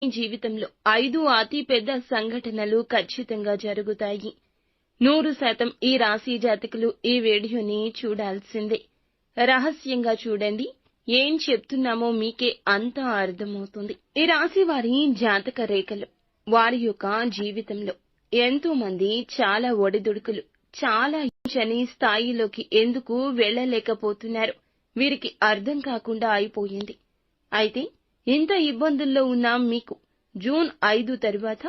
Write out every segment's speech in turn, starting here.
మీ జీవితంలో 5 అతి పెద్ద సంఘటనలు ఖచ్చితంగా జరుగుతాయి. 100% ఈ రాశి జాతకులు ఈ వీడియోని చూడాల్సిందే. రహస్యంగా చూడండి. ఏం చెప్తున్నామో మీకే అంతా అర్థమవుతుంది. ఈ రాశి వారి జాతక రేఖలు, వారి యొక్క జీవితంలో ఎంతో మంది చాలా ఒడిదుడుకులు, చాలా ఊహించని స్థాయిలోకి ఎందుకు వెళ్ళలేకపోతున్నారు, వీరికి అర్థం కాకుండా అయిపోయింది. అయితే ఇంత ఇబ్బందుల్లో ఉన్న మీకు జూన్ 5 తరువాత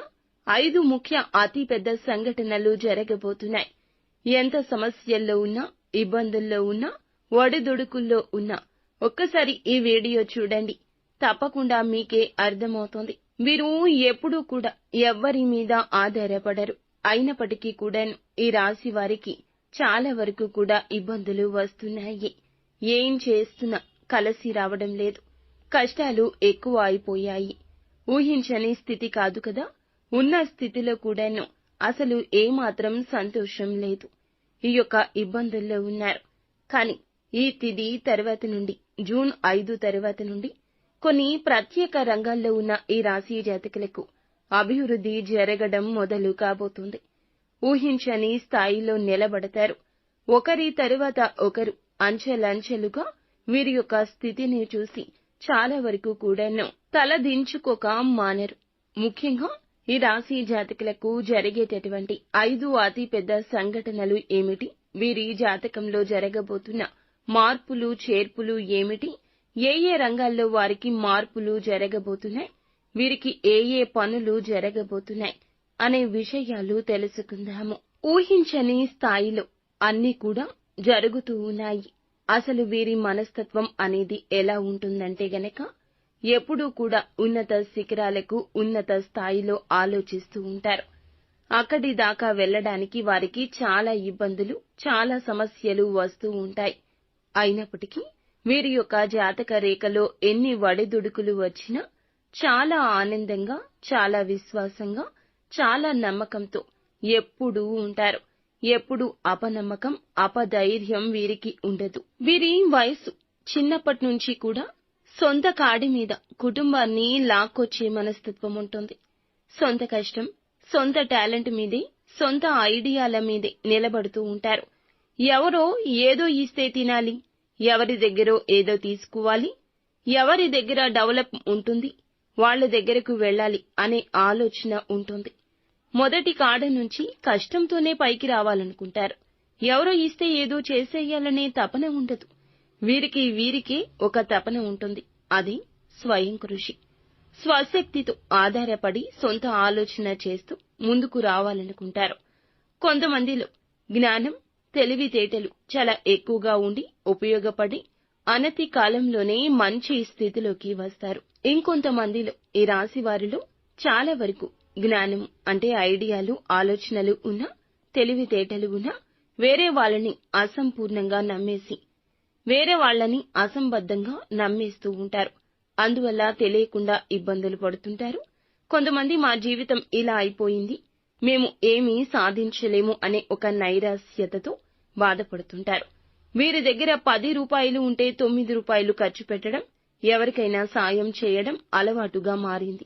5 ముఖ్య అతి పెద్ద సంఘటనలు జరగబోతున్నాయి. ఎంత సమస్యల్లో ఉన్నా, ఇబ్బందుల్లో ఉన్నా, ఒడిదుడుకుల్లో ఉన్నా ఒక్కసారి ఈ వీడియో చూడండి. తప్పకుండా మీకే అర్థమవుతుంది. వీరు ఎప్పుడూ కూడా ఎవ్వరి మీద ఆధారపడరు. అయినప్పటికీ కూడాను ఈ రాశి వారికి చాలా వరకు కూడా ఇబ్బందులు వస్తున్నాయి. ఏం చేస్తున్నా కలిసి రావడం లేదు. కష్టాలు ఎక్కువ అయిపోయాయి. ఊహించని స్థితి కాదు కదా, ఉన్న స్థితిలో కూడాను అసలు ఏమాత్రం సంతోషం లేదు. ఈ యొక్క ఇబ్బందుల్లో ఉన్నారు. కానీ ఈ తిథి తర్వాత నుండి, జూన్ 5 తర్వాత నుండి కొన్ని ప్రత్యేక రంగాల్లో ఉన్న ఈ రాశి జాతకులకు అభివృద్ధి జరగడం మొదలు కాబోతుంది. ఊహించని స్థాయిలో నిలబడతారు. ఒకరి తరువాత ఒకరు అంచెలంచెలుగా వీరి యొక్క స్థితిని చూసి చాలా వరకు కూడాను తలదించుకోక మానరు. ముఖ్యంగా ఈ రాశి జాతకులకు జరిగేటటువంటి 5 అతి పెద్ద సంఘటనలు ఏమిటి, వీరి జాతకంలో జరగబోతున్న మార్పులు చేర్పులు ఏమిటి, ఏ రంగాల్లో వారికి మార్పులు జరగబోతున్నాయి, వీరికి ఏ పనులు జరగబోతున్నాయి అనే విషయాలు తెలుసుకుందాము. ఊహించని స్థాయిలో అన్నీ కూడా జరుగుతూ ఉన్నాయి. అసలు వీరి మనస్తత్వం అనేది ఎలా ఉంటుందంటే గనక, ఎప్పుడూ కూడా ఉన్నత శిఖరాలకు, ఉన్నత స్థాయిలో ఆలోచిస్తూ ఉంటారు. అక్కడి దాకా వెళ్ళడానికి వారికి చాలా ఇబ్బందులు, చాలా సమస్యలు వస్తూ ఉంటాయి. అయినప్పటికీ వీరి యొక్క జాతక రేఖలో ఎన్ని ఒడిదుడుకులు వచ్చినా చాలా ఆనందంగా, చాలా విశ్వాసంగా, చాలా నమ్మకంతో ఎప్పుడూ ఉంటారు. ఎప్పుడు అపనమ్మకం, అపధైర్యం వీరికి ఉండదు. వీరి వయస్సు చిన్నప్పటి నుంచి కూడా సొంత కాడి మీద కుటుంబాన్ని లాక్కొచ్చే మనస్తత్వం ఉంటుంది. సొంత కష్టం, సొంత టాలెంట్ మీదే, సొంత ఐడియాల మీదే నిలబడుతూ ఉంటారు. ఎవరో ఏదో ఇస్తే తినాలి, ఎవరి దగ్గరో ఏదో తీసుకోవాలి, ఎవరి దగ్గర డెవలప్ ఉంటుంది, వాళ్ళ దగ్గరకు వెళ్ళాలి అనే ఆలోచన ఉంటుంది. మొదటి కాడ నుంచి కష్టంతోనే పైకి రావాలనుకుంటారు. ఎవరో ఇస్తే ఏదో చేసేయాలనే తపన ఉండదు. వీరికే ఒక తపన ఉంటుంది. అది స్వయం కృషి. స్వశక్తితో ఆధారపడి సొంత ఆలోచన చేస్తూ ముందుకు రావాలనుకుంటారు. కొంతమందిలో జ్ఞానం, తెలివితేటలు చాలా ఎక్కువగా ఉండి ఉపయోగపడి అనతి కాలంలోనే మంచి స్థితిలోకి వస్తారు. ఇంకొంతమందిలో ఈ రాశి వారిలో చాలా వరకు జ్ఞానం అంటే ఐడియాలు, ఆలోచనలు ఉన్నా, తెలివితేటలు ఉన్నా వేరే వాళ్ళని అసంపూర్ణంగా నమ్మేసి, వేరే వాళ్ళని అసంబద్ధంగా నమ్మేస్తూ ఉంటారు. అందువల్ల తెలియకుండా ఇబ్బందులు పడుతుంటారు. కొంతమంది మా జీవితం ఇలా అయిపోయింది, మేము ఏమీ సాధించలేము అనే ఒక నైరాశ్యతతో బాధపడుతుంటారు. వీరి దగ్గర 10 రూపాయలు ఉంటే 9 రూపాయలు ఖర్చు పెట్టడం, ఎవరికైనా సాయం చేయడం అలవాటుగా మారింది.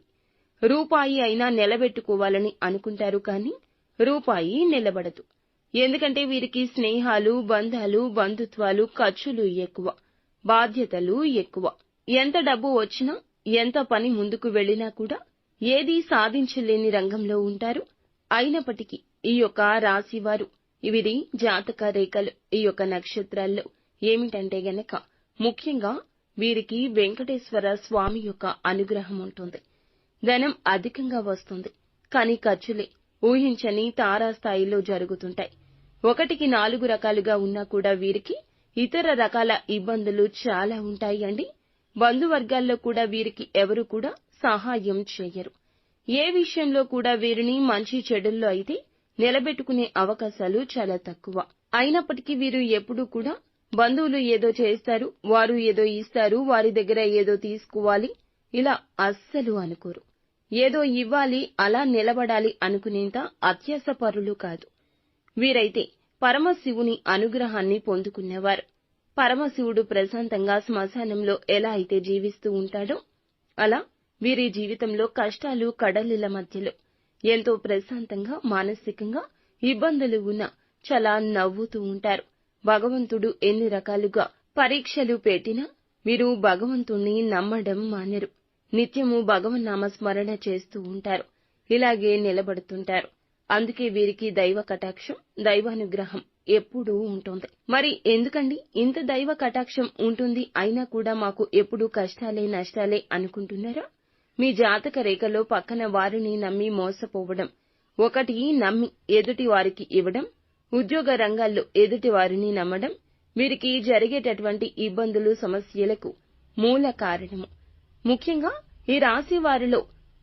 రూపాయి అయినా నిలబెట్టుకోవాలని అనుకుంటారు, కానీ రూపాయి నిలబడదు. ఎందుకంటే వీరికి స్నేహాలు, బంధాలు, బంధుత్వాలు, ఖర్చులు ఎక్కువ, బాధ్యతలు ఎక్కువ. ఎంత డబ్బు వచ్చినా, ఎంత పని ముందుకు వెళ్ళినా కూడా ఏదీ సాధించలేని రంగంలో ఉంటారు. అయినప్పటికీ ఈ యొక్క రాశివారు, వీరి జాతక రేఖలు, ఈ యొక్క నక్షత్రాల్లో ఏమిటంటే గనక, ముఖ్యంగా వీరికి వెంకటేశ్వర స్వామి యొక్క అనుగ్రహం ఉంటుంది. ధనం అధికంగా వస్తుంది. కానీ ఖర్చులే ఊహించని తారాస్థాయిలో జరుగుతుంటాయి. 1కి 4 రకాలుగా ఉన్నా కూడా వీరికి ఇతర రకాల ఇబ్బందులు చాలా ఉంటాయి అండి. బంధువర్గాల్లో కూడా వీరికి ఎవరు కూడా సహాయం చేయరు. ఏ విషయంలో కూడా వీరిని మంచి చెడుల్లో అయితే నిలబెట్టుకునే అవకాశాలు చాలా తక్కువ. అయినప్పటికీ వీరు ఎప్పుడూ కూడా బంధువులు ఏదో చేస్తారు, వారు ఏదో ఇస్తారు, వారి దగ్గర ఏదో తీసుకోవాలి, ఇలా అస్సలు అనుకోరు. ఏదో ఇవ్వాలి, అలా నిలబడాలి అనుకునేంత అత్యాసపరులు కాదు. వీరైతే పరమశివుని అనుగ్రహాన్ని పొందుకునేవారు. పరమశివుడు ప్రశాంతంగా శ్మశానంలో ఎలా అయితే జీవిస్తూ ఉంటాడో అలా వీరి జీవితంలో కష్టాలు కడలిల మధ్యలో ఎంతో ప్రశాంతంగా మానసికంగా ఇబ్బందులు ఉన్నా చాలా నవ్వుతూ ఉంటారు. భగవంతుడు ఎన్ని రకాలుగా పరీక్షలు పెట్టినా వీరు భగవంతుణ్ణి నమ్మడం మానరు. నిత్యము భగవన్నామ స్మరణ చేస్తూ ఉంటారు. ఇలాగే నిలబడుతుంటారు. అందుకే వీరికి దైవ కటాక్షం, దైవానుగ్రహం ఎప్పుడూ ఉంటుంది. మరి ఎందుకండి ఇంత దైవ కటాక్షం ఉంటుంది అయినా కూడా మాకు ఎప్పుడూ కష్టాలే నష్టాలే అనుకుంటున్నారా? మీ జాతక రేఖలో పక్కన వారిని నమ్మి మోసపోవడం, ఒకటి నమ్మి ఎదుటి వారికి ఇవ్వడం, ఉద్యోగ రంగాల్లో ఎదుటి వారిని నమ్మడం వీరికి జరిగేటటువంటి ఇబ్బందులు సమస్యలకు మూల కారణము. ముఖ్యంగా ఈ రాశి వారిలో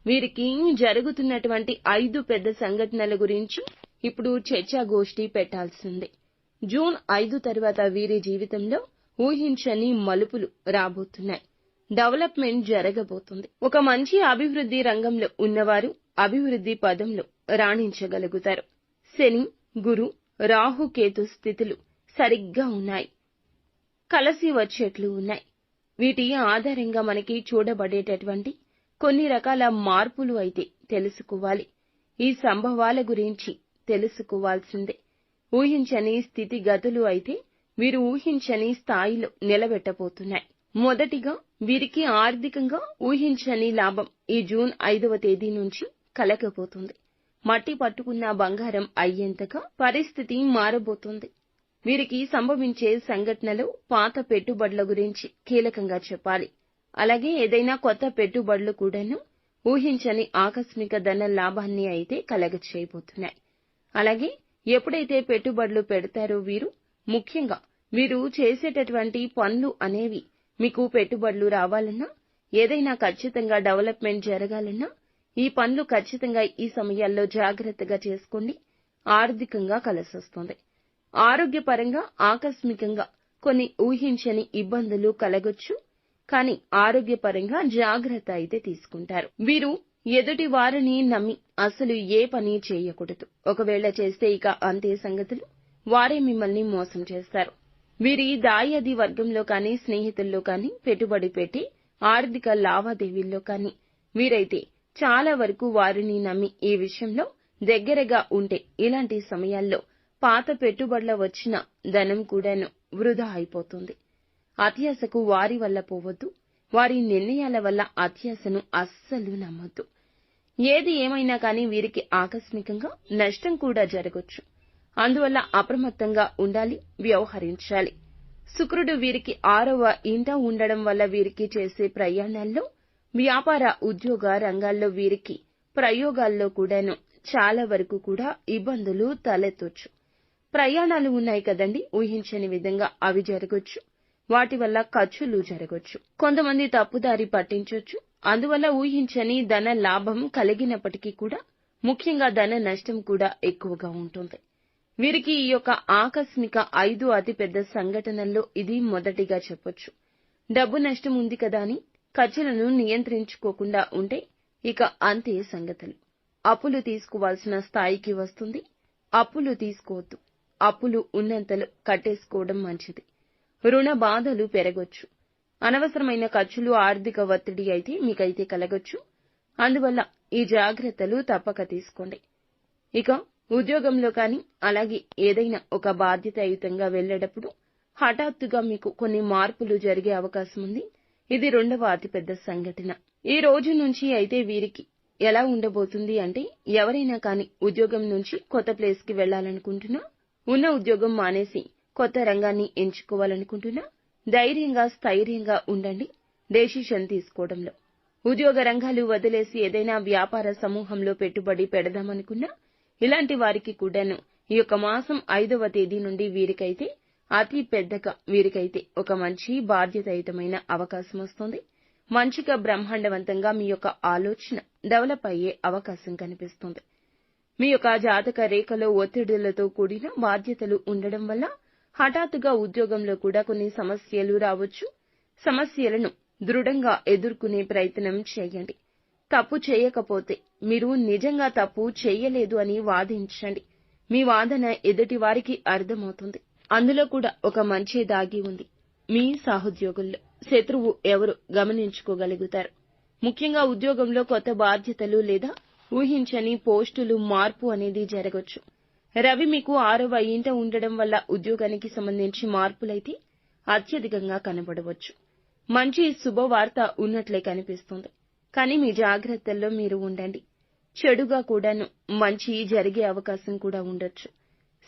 వీరికి జరుగుతున్నటువంటి 5 పెద్ద సంఘటనల గురించి ఇప్పుడు చర్చాగోష్ఠి పెట్టాల్సిందే. జూన్ 5 తర్వాత వీరి జీవితంలో ఊహించని మలుపులు రాబోతున్నాయి. డెవలప్మెంట్ జరగబోతుంది. ఒక మంచి అభివృద్ధి రంగంలో ఉన్నవారు అభివృద్ధి పదంలో రాణించగలుగుతారు. శని, గురు, రాహు, కేతు స్థితులు సరిగ్గా ఉన్నాయి. కలిసి వచ్చేట్లు ఉన్నాయి. వీటి ఆధారంగా మనకి చూడబడేటటువంటి కొన్ని రకాల మార్పులు అయితే తెలుసుకోవాలి. ఈ సంభవాల గురించి తెలుసుకోవాల్సిందే. ఊహించని స్థితిగతులు అయితే వీరు ఊహించని స్థాయిలో నిలబెట్టబోతున్నాయి. మొదటిగా వీరికి ఆర్థికంగా ఊహించని లాభం ఈ జూన్ 5వ తేదీ నుంచి కలగబోతుంది. మట్టి పట్టుకున్న బంగారం అయ్యేంతగా పరిస్థితి మారబోతుంది. వీరికి సంభవించే సంఘటనలు పాత పెట్టుబడుల గురించి కీలకంగా చెప్పాలి. అలాగే ఏదైనా కొత్త పెట్టుబడులు కూడాను ఊహించని ఆకస్మిక ధన లాభాన్ని అయితే కలగచేయబోతున్నాయి. అలాగే ఎప్పుడైతే పెట్టుబడులు పెడతారో ముఖ్యంగా వీరు చేసేటటువంటి పనులు అనేవి మీకు పెట్టుబడులు రావాలన్నా, ఏదైనా ఖచ్చితంగా డెవలప్మెంట్ జరగాలన్నా ఈ పనులు ఖచ్చితంగా ఈ సమయాల్లో జాగ్రత్తగా చేసుకోండి. ఆర్థికంగా కలిసొస్తుంది. ఆరోగ్యపరంగా ఆకస్మికంగా కొన్ని ఊహించని ఇబ్బందులు కలగొచ్చు. కానీ ఆరోగ్యపరంగా జాగ్రత్త అయితే తీసుకుంటారు. వీరు ఎదుటి వారిని నమ్మి అసలు ఏ పని చేయకూడదు. ఒకవేళ చేస్తే ఇక అంతే సంగతులు. వారే మిమ్మల్ని మోసం చేస్తారు. వీరి దాయాది వర్గంలో కానీ స్నేహితుల్లో కానీ పెట్టుబడి పెట్టి ఆర్థిక లావాదేవీల్లో కానీ వీరైతే చాలా వరకు వారిని నమ్మి ఈ విషయంలో దగ్గరగా ఉంటే ఇలాంటి సమయాల్లో పాత పెట్టుబడుల వచ్చిన ధనం కూడాను వృధా అయిపోతుంది. అత్యాశకు వారి వల్ల పోవద్దు. వారి నిర్ణయాల వల్ల అత్యాశను అస్సలు నమ్మొద్దు. ఏది ఏమైనా కానీ వీరికి ఆకస్మికంగా నష్టం కూడా జరగొచ్చు. అందువల్ల అప్రమత్తంగా ఉండాలి, వ్యవహరించాలి. శుక్రుడు వీరికి 6వ ఇంట ఉండడం వల్ల వీరికి చేసే ప్రయాణాల్లో, వ్యాపార ఉద్యోగ రంగాల్లో వీరికి ప్రయోగాల్లో కూడాను చాలా వరకు కూడా ఇబ్బందులు తలెత్తొచ్చు. ప్రయాణాలు ఉన్నాయి కదండి, ఊహించని విధంగా అవి జరగొచ్చు. వాటి వల్ల ఖర్చులు జరగొచ్చు. కొంతమంది తప్పుదారి పట్టించొచ్చు. అందువల్ల ఊహించని ధన లాభం కలిగినప్పటికీ కూడా ముఖ్యంగా ధన నష్టం కూడా ఎక్కువగా ఉంటుంది. వీరికి ఈ యొక్క ఆకస్మిక 5 అతిపెద్ద సంఘటనల్లో ఇది మొదటిగా చెప్పొచ్చు. డబ్బు నష్టం ఉంది కదా అని ఖర్చులను నియంత్రించుకోకుండా ఉంటే ఇక అంతే సంగతులు. అప్పులు తీసుకోవాల్సిన స్థాయికి వస్తుంది. అప్పులు తీసుకోవద్దు. అప్పులు ఉన్నంతలో కట్టేసుకోవడం మంచిది. రుణ బాధలు పెరగొచ్చు. అనవసరమైన ఖర్చులు, ఆర్థిక ఒత్తిడి అయితే మీకైతే కలగొచ్చు. అందువల్ల ఈ జాగ్రత్తలు తప్పక తీసుకోండి. ఇక ఉద్యోగంలో కానీ అలాగే ఏదైనా ఒక బాధ్యతాయుతంగా వెళ్లేటప్పుడు హఠాత్తుగా మీకు కొన్ని మార్పులు జరిగే అవకాశం ఉంది. ఇది 2వ అతిపెద్ద సంఘటన. ఈ రోజు నుంచి అయితే వీరికి ఎలా ఉండబోతుంది అంటే, ఎవరైనా కానీ ఉద్యోగం నుంచి కొత్త ప్లేస్ కి వెళ్లాలనుకుంటున్నా, ఉన్న ఉద్యోగం మానేసి కొత్త రంగాన్ని ఎంచుకోవాలనుకుంటున్నా ధైర్యంగా స్థైర్యంగా ఉండండి డెసిషన్ తీసుకోవడంలో. ఉద్యోగ రంగాలు వదిలేసి ఏదైనా వ్యాపార సమూహంలో పెట్టుబడి పెడదామనుకున్నా ఇలాంటి వారికి కూడాను ఈ యొక్క మాసం 5వ తేదీ నుండి వీరికైతే అతి పెద్దగా వీరికైతే ఒక మంచి బాధ్యతాయుతమైన అవకాశం వస్తుంది. మంచిగా బ్రహ్మాండవంతంగా మీ యొక్క ఆలోచన డెవలప్ అయ్యే అవకాశం కనిపిస్తుంది. మీ యొక్క జాతక రేఖలో ఒత్తిడులతో కూడిన బాధ్యతలు ఉండడం వల్ల హఠాత్తుగా ఉద్యోగంలో కూడా కొన్ని సమస్యలు రావచ్చు. సమస్యలను దృఢంగా ఎదుర్కొనే ప్రయత్నం చేయండి. తప్పు చేయకపోతే మీరు నిజంగా తప్పు చేయలేదు అని వాదించండి. మీ వాదన ఎదుటి వారికి అర్థమవుతుంది. అందులో కూడా ఒక మంచి దాగి ఉంది. మీ సహోద్యోగుల్లో శత్రువు ఎవరు గమనించుకోగలుగుతారు. ముఖ్యంగా ఉద్యోగంలో కొత్త బాధ్యతలు లేదా ఊహించని పోస్టులు మార్పు అనేది జరగొచ్చు. రవి మీకు 6వ ఇంట ఉండడం వల్ల ఉద్యోగానికి సంబంధించి మార్పులైతే అత్యధికంగా కనబడవచ్చు. మంచి శుభవార్త ఉన్నట్లే కనిపిస్తుంది. కానీ మీ జాగ్రత్తల్లో మీరు ఉండండి. చెడుగా కూడాను మంచి జరిగే అవకాశం కూడా ఉండొచ్చు.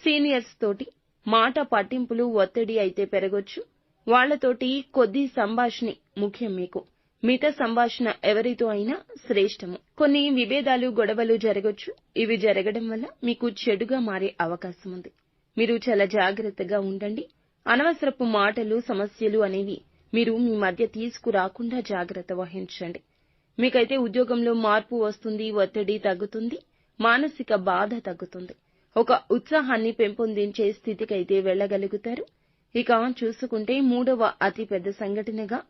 సీనియర్స్ తోటి మాట పట్టింపులు ఒత్తిడి అయితే పెరగొచ్చు. వాళ్లతోటి కొద్ది సంభాషణే ముఖ్యం మీకు. మిగతా సంభాషణ ఎవరితో అయినా శ్రేష్టము. కొన్ని విభేదాలు గొడవలు జరగొచ్చు. ఇవి జరగడం వల్ల మీకు చెడుగా మారే అవకాశం ఉంది. మీరు చాలా జాగ్రత్తగా ఉండండి. అనవసరపు మాటలు సమస్యలు అనేవి మీరు మీ మధ్య తీసుకురాకుండా జాగ్రత్త వహించండి. మీకైతే ఉద్యోగంలో మార్పు వస్తుంది, ఒత్తిడి తగ్గుతుంది, మానసిక బాధ తగ్గుతుంది. ఒక ఉత్సాహాన్ని పెంపొందించే స్థితికైతే వెళ్లగలుగుతారు. ఇక చూసుకుంటే 3వ అతిపెద్ద సంఘటనగా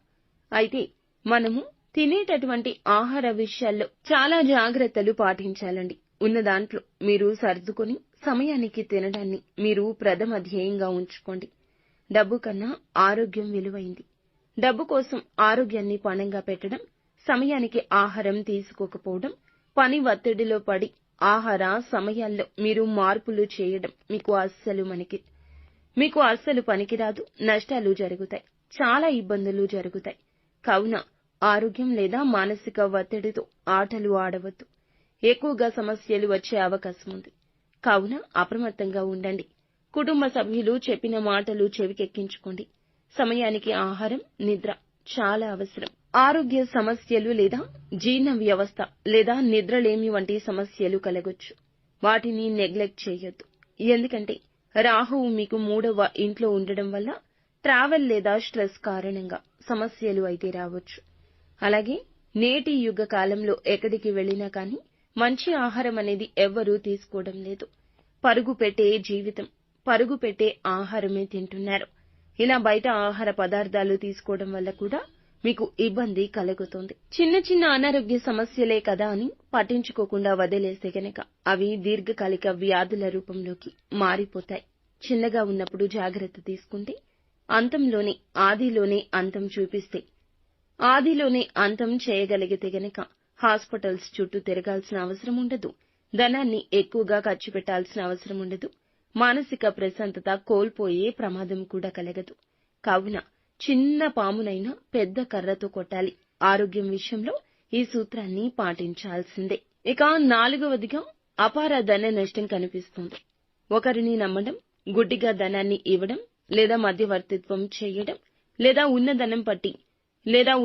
అయితే మనము తినేటటువంటి ఆహార విషయాల్లో చాలా జాగ్రత్తలు పాటించాలండి. ఉన్న దాంట్లో మీరు సర్దుకొని సమయానికి తినడాన్ని మీరు ప్రథమ ధ్యేయంగా ఉంచుకోండి. డబ్బు కన్నా ఆరోగ్యం విలువైంది. డబ్బు కోసం ఆరోగ్యాన్ని పణంగా పెట్టడం, సమయానికి ఆహారం తీసుకోకపోవడం, పని ఒత్తిడిలో పడి ఆహార సమయాల్లో మీరు మార్పులు చేయడం మీకు అస్సలు పనికిరాదు. నష్టాలు జరుగుతాయి. చాలా ఇబ్బందులు జరుగుతాయి. కావున ఆరోగ్యం లేదా మానసిక ఒత్తిడితో ఆటలు ఆడవద్దు. ఎక్కువగా సమస్యలు వచ్చే అవకాశం ఉంది. కావున అప్రమత్తంగా ఉండండి. కుటుంబ సభ్యులు చెప్పిన మాటలు చెవికెక్కించుకోండి. సమయానికి ఆహారం, నిద్ర చాలా అవసరం. ఆరోగ్య సమస్యలు లేదా జీర్ణ వ్యవస్థ లేదా నిద్రలేమి వంటి సమస్యలు కలగొచ్చు. వాటిని నెగ్లెక్ట్ చేయొద్దు. ఎందుకంటే రాహువు మీకు 3వ ఇంట్లో ఉండడం వల్ల ట్రావెల్ లేదా స్ట్రెస్ కారణంగా సమస్యలు అయితే రావచ్చు. అలాగే నేటి యుగ కాలంలో ఎక్కడికి వెళ్లినా కానీ మంచి ఆహారం అనేది ఎవ్వరూ తీసుకోవడం లేదు. పరుగు పెట్టే జీవితం, పరుగు పెట్టే ఆహారమే తింటున్నారు. ఇలా బయట ఆహార పదార్థాలు తీసుకోవడం వల్ల కూడా మీకు ఇబ్బంది కలుగుతుంది. చిన్న చిన్న అనారోగ్య సమస్యలే కదా అని పట్టించుకోకుండా వదిలేస్తే గనక అవి దీర్ఘకాలిక వ్యాధుల రూపంలోకి మారిపోతాయి. చిన్నగా ఉన్నప్పుడు జాగ్రత్త తీసుకుంటే ఆదిలోనే అంతం చూపిస్తే ఆదిలోనే అంతం చేయగలిగితే గనక హాస్పిటల్స్ చుట్టూ తిరగాల్సిన అవసరం ఉండదు. ధనాన్ని ఎక్కువగా ఖర్చు పెట్టాల్సిన అవసరం ఉండదు. మానసిక ప్రశాంతత కోల్పోయే ప్రమాదం కూడా కలగదు. కావున చిన్న పామునైనా పెద్ద కర్రతో కొట్టాలి. ఆరోగ్యం విషయంలో ఈ సూత్రాన్ని పాటించాల్సిందే. ఇక 4వదిగా అపార ధన నష్టం కనిపిస్తుంది. ఒకరిని నమ్మడం, గుడ్డిగా ధనాన్ని ఇవ్వడం లేదా మధ్యవర్తిత్వం చేయడం లేదా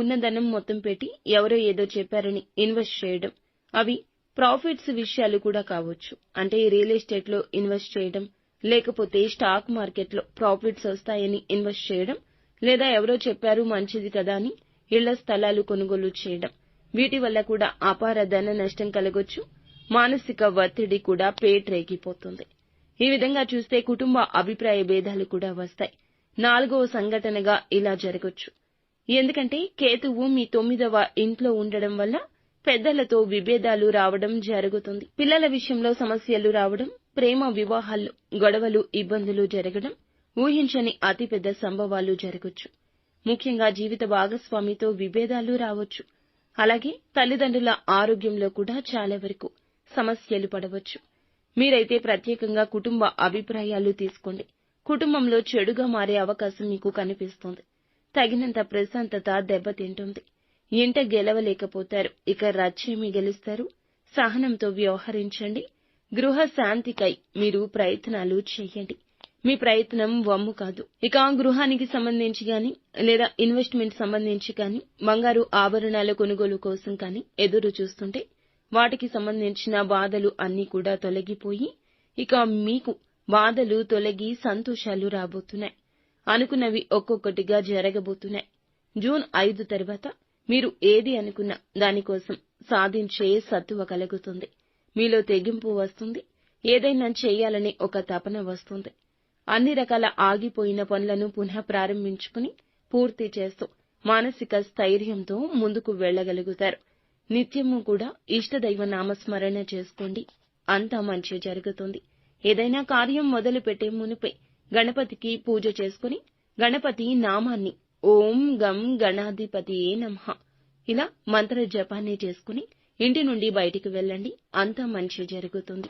ఉన్న ధనం మొత్తం పెట్టి ఎవరో ఏదో చెప్పారని ఇన్వెస్ట్ చేయడం. అవి ప్రాఫిట్స్ విషయాలు కూడా కావచ్చు. అంటే రియల్ ఎస్టేట్ లో ఇన్వెస్ట్ చేయడం, లేకపోతే స్టాక్ మార్కెట్ లో ప్రాఫిట్స్ వస్తాయని ఇన్వెస్ట్ చేయడం, లేదా ఎవరో చెప్పారు మంచిది కదా అని ఇళ్ల స్థలాలు కొనుగోలు చేయడం. వీటి వల్ల కూడా అపార ధన నష్టం కలగొచ్చు. మానసిక ఒత్తిడి కూడా పేట్రేగిపోతుంది. ఈ విధంగా చూస్తే కుటుంబ అభిప్రాయ భేదాలు కూడా వస్తాయి. 4వ సంఘటనగా ఇలా జరగొచ్చు. ఎందుకంటే కేతువు మీ 9వ ఇంట్లో ఉండడం వల్ల పెద్దలతో విభేదాలు రావడం జరుగుతుంది. పిల్లల విషయంలో సమస్యలు రావడం, ప్రేమ వివాహాల్లో గొడవలు, ఇబ్బందులు జరగడం, ఊహించని అతిపెద్ద సంభవాలు జరగొచ్చు. ముఖ్యంగా జీవిత భాగస్వామితో విభేదాలు రావచ్చు. అలాగే తల్లిదండ్రుల ఆరోగ్యంలో కూడా చాలా వరకు సమస్యలు పడవచ్చు. మీరైతే ప్రత్యేకంగా కుటుంబ అభిప్రాయాలు తీసుకోండి. కుటుంబంలో చెడుగా మారే అవకాశం మీకు కనిపిస్తుంది. తగినంత ప్రశాంతత దెబ్బతింటుంది. ఇంట గెలవలేకపోతారు. ఇక రచ్చేమి గెలుస్తారు? సహనంతో వ్యవహరించండి. గృహ శాంతికై మీరు ప్రయత్నాలు చేయండి. మీ ప్రయత్నం వమ్ము కాదు. ఇక గృహానికి సంబంధించి గాని లేదా ఇన్వెస్ట్మెంట్ సంబంధించి కానీ బంగారు ఆభరణాల కొనుగోలు కోసం కానీ ఎదురు చూస్తుంటే వాటికి సంబంధించిన బాధలు అన్నీ కూడా తొలగిపోయి ఇక మీకు బాధలు తొలగి సంతోషాలు రాబోతున్నాయి. అనుకున్నవి ఒక్కొక్కటిగా జరగబోతున్నాయి. జూన్ 5 తర్వాత మీరు ఏది అనుకున్నా దానికోసం సాధించే సత్తువ కలుగుతుంది. మీలో తెగింపు వస్తుంది. ఏదైనా చేయాలనే ఒక తపన వస్తుంది. అన్ని రకాల ఆగిపోయిన పనులను పునః ప్రారంభించుకుని పూర్తి చేస్తూ మానసిక స్థైర్యంతో ముందుకు వెళ్లగలుగుతారు. నిత్యము కూడా ఇష్టదైవ నామస్మరణ చేసుకోండి. అంతా మంచి జరుగుతుంది. ఏదైనా కార్యం మొదలు పెట్టే మునుపే గణపతికి పూజ చేసుకుని గణపతి నామాన్ని ఓం గం గణాధిపతియే నమః ఇలా మంత్ర జపాన్ని చేసుకుని ఇంటి నుండి బయటికి వెళ్ళండి. అంతా మంచి జరుగుతుంది.